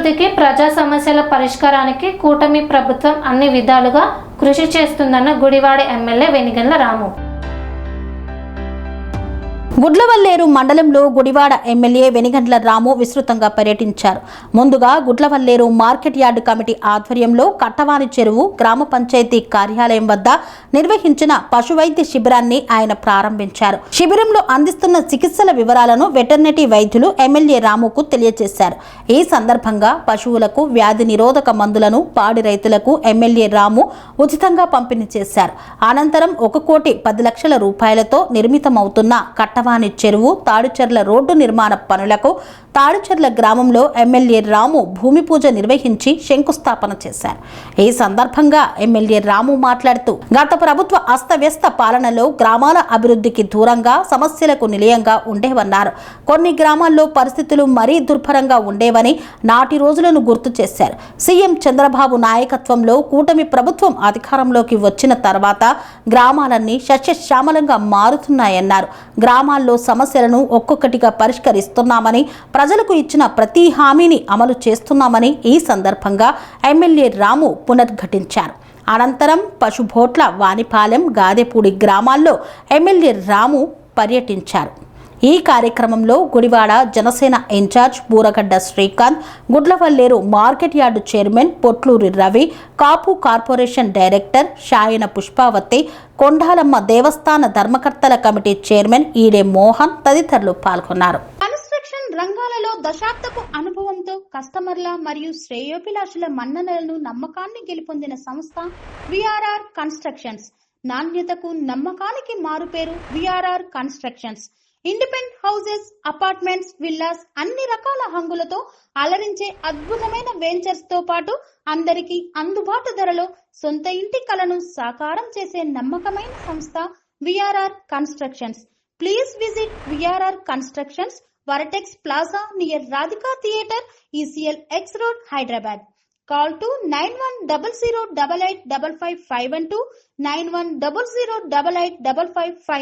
అభివృద్ధికి, ప్రజా సమస్యల పరిష్కారానికి కూటమి ప్రభుత్వం అన్ని విధాలుగా కృషి చేస్తుందన్న గుడివాడ ఎమ్మెల్యే వెనిగండ్ల రాము. గుడ్లవల్లేరు మండలంలో గుడివాడ ఎమ్మెల్యే వెనిగండ్ల రాము విస్తృతంగా పర్యటించారు. ముందుగా గుడ్లవల్లేరు మార్కెట్ యార్డు కమిటీ ఆధ్వర్యంలో కట్టవాని చెరువు గ్రామ పంచాయతీ కార్యాలయం వద్ద నిర్వహించిన పశువైద్య శిబిరాన్ని ఆయన ప్రారంభించారు. శిబిరంలో అందిస్తున్న చికిత్సల వివరాలను వెటర్నరీ వైద్యులు ఎమ్మెల్యే రాముకు తెలియజేశారు. ఈ సందర్భంగా పశువులకు వ్యాధి నిరోధక మందులను పాడి రైతులకు ఎమ్మెల్యే రాము ఉచితంగా పంపిణీ చేశారు. అనంతరం 1,10,00,000 రూపాయలతో నిర్మితమవుతున్న కట్టవాని చెరువు, తాడుచెర్ల రోడ్డు నిర్మాణ పనులకు తాడుచెర్ల గ్రామంలో ఎమ్మెల్యే రాము భూమి పూజ నిర్వహించి శంకుస్థాపన చేశారు. ఈ సందర్భంగా ఎమ్మెల్యే రాము మాట్లాడుతూ గత ప్రభుత్వ అస్తవ్యస్త పాలనలో గ్రామాల అభివృద్ధికి దూరంగా సమస్యలకు నిలయంగా ఉండేవన్నారు. కొన్ని గ్రామాల్లో పరిస్థితులు మరీ దుర్భరంగా ఉండేవని నాటి రోజులను గుర్తు చేశారు. సీఎం చంద్రబాబు నాయకత్వంలో కూటమి ప్రభుత్వం అధికారంలోకి వచ్చిన తర్వాత గ్రామాలన్నీ సస్యశ్యామలంగా మారుతున్నాయన్నారు. గ్రామాల్లో సమస్యలను ఒక్కొక్కటిగా పరిష్కరిస్తున్నామని, ప్రజలకు ఇచ్చిన ప్రతి హామీని అమలు చేస్తున్నామని ఈ సందర్భంగా ఎమ్మెల్యే రాము పునర్ఘటించారు. అనంతరం పశుభోట్ల, వానిపాలెం, గాదెపూడి గ్రామాల్లో ఎమ్మెల్యే రాము పర్యటించారు. ఈ కార్యక్రమంలో Gudivada Janasena in-charge Booragadda Srikanth, Gudlavalleru market yard chairman Potluri Ravi, Kapu corporation director Shayana Pushpavathi, Kondalamma దేవస్థాన ధర్మకర్తల కమిటీ చైర్మన్ ఈడే మోహన్ తదితరులు పాల్గొన్నారు. కన్స్ట్రక్షన్ రంగాలలో దశాబ్దపు అనుభవంతో కస్టమర్ల మరియు శ్రేయోభిలాషుల మన్ననలను, నమ్మకాన్ని గెలుపొందిన సంస్థ విఆర్ఆర్ కన్స్ట్రక్షన్స్. నాణ్యతకు, నమ్మకానికి మారుపేరు VRR constructions. Independent houses, apartments, villas అన్ని రకాల హంగులతో అలరించే అద్భుతమైన వెంచర్స్ తో పాటు అందరికీ అందుబాటు ధరలో సొంత ఇంటి కలను సాకారం చేసే నమ్మకమైన సంస్థ VRR constructions. Please visit VRR constructions, వరటెక్స్ plaza near Radhika theatre, ECL X Road, Hyderabad. Call to 910088555512, 9100885555.